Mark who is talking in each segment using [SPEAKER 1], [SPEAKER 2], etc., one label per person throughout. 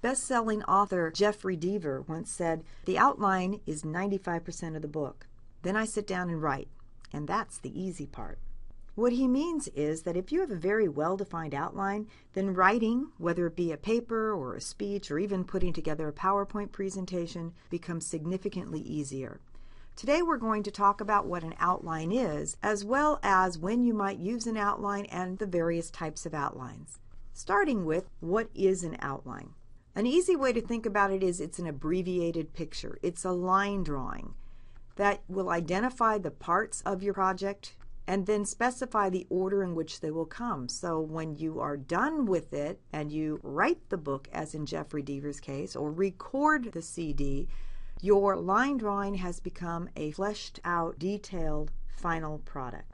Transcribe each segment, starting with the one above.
[SPEAKER 1] Best-selling author Jeffrey Deaver once said, "The outline is 95% of the book. Then I sit down and write, and that's the easy part." What he means is that if you have a very well-defined outline, then writing, whether it be a paper or a speech or even putting together a PowerPoint presentation, becomes significantly easier. Today we're going to talk about what an outline is, as well as when you might use an outline and the various types of outlines. Starting with, what is an outline? An easy way to think about it is it's an abbreviated picture. It's a line drawing that will identify the parts of your project and then specify the order in which they will come. So when you are done with it and you write the book, as in Jeffrey Deaver's case, or record the CD, your line drawing has become a fleshed out, detailed, final product.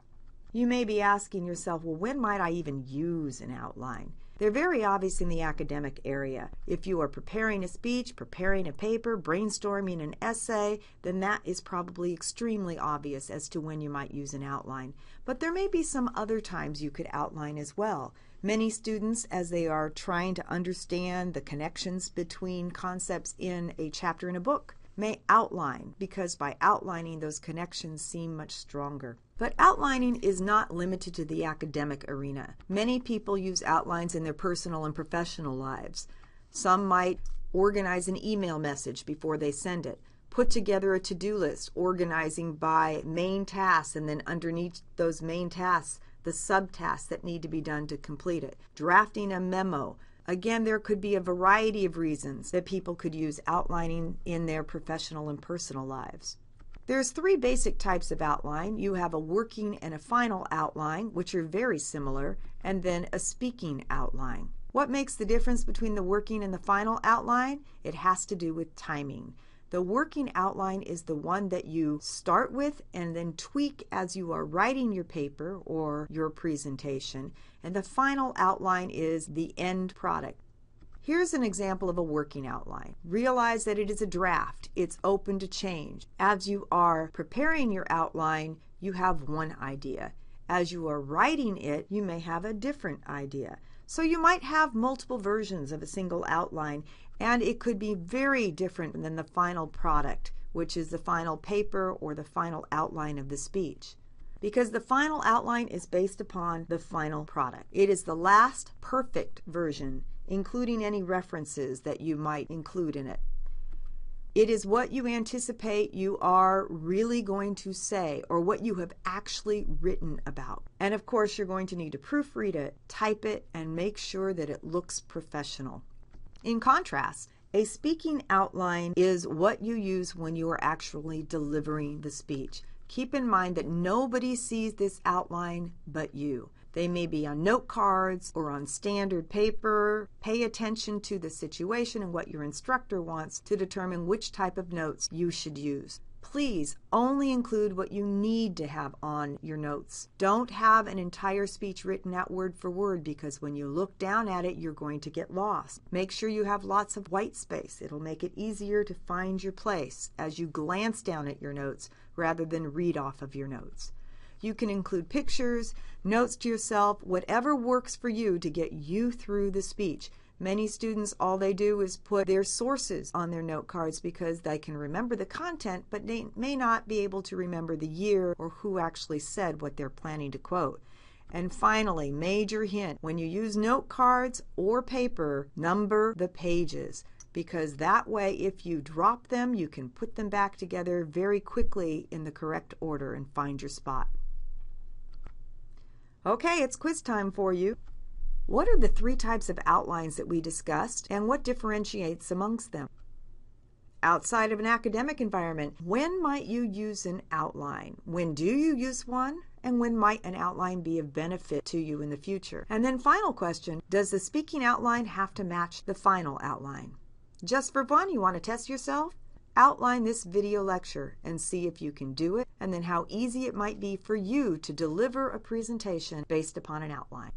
[SPEAKER 1] You may be asking yourself, well, when might I even use an outline? They're very obvious in the academic area. If you are preparing a speech, preparing a paper, brainstorming an essay, then that is probably extremely obvious as to when you might use an outline. But there may be some other times you could outline as well. Many students, as they are trying to understand the connections between concepts in a chapter in a book, may outline, because by outlining those connections seem much stronger. But outlining is not limited to the academic arena. Many people use outlines in their personal and professional lives. Some might organize an email message before they send it, put together a to-do list, organizing by main tasks, and then underneath those main tasks, the subtasks that need to be done to complete it, drafting a memo. Again, there could be a variety of reasons that people could use outlining in their professional and personal lives. There's three basic types of outline. You have a working and a final outline, which are very similar, and then a speaking outline. What makes the difference between the working and the final outline? It has to do with timing. The working outline is the one that you start with and then tweak as you are writing your paper or your presentation. And the final outline is the end product. Here's an example of a working outline. Realize that it is a draft. It's open to change. As you are preparing your outline, you have one idea. As you are writing it, you may have a different idea. So you might have multiple versions of a single outline, and it could be very different than the final product, which is the final paper or the final outline of the speech. Because the final outline is based upon the final product. It is the last perfect version, including any references that you might include in it. It is what you anticipate you are really going to say or what you have actually written about. And of course, you're going to need to proofread it, type it, and make sure that it looks professional. In contrast, a speaking outline is what you use when you are actually delivering the speech. Keep in mind that nobody sees this outline but you. They may be on note cards or on standard paper. Pay attention to the situation and what your instructor wants to determine which type of notes you should use. Please only include what you need to have on your notes. Don't have an entire speech written out word for word, because when you look down at it, you're going to get lost. Make sure you have lots of white space. It'll make it easier to find your place as you glance down at your notes rather than read off of your notes. You can include pictures, notes to yourself, whatever works for you to get you through the speech. Many students, all they do is put their sources on their note cards because they can remember the content, but they may not be able to remember the year or who actually said what they're planning to quote. And finally, major hint, when you use note cards or paper, number the pages, because that way if you drop them, you can put them back together very quickly in the correct order and find your spot. Okay, it's quiz time for you. What are the three types of outlines that we discussed, and what differentiates amongst them? Outside of an academic environment, when might you use an outline? When do you use one? And when might an outline be of benefit to you in the future? And then final question, does the speaking outline have to match the final outline? Just for fun, you want to test yourself? Outline this video lecture and see if you can do it, and then how easy it might be for you to deliver a presentation based upon an outline.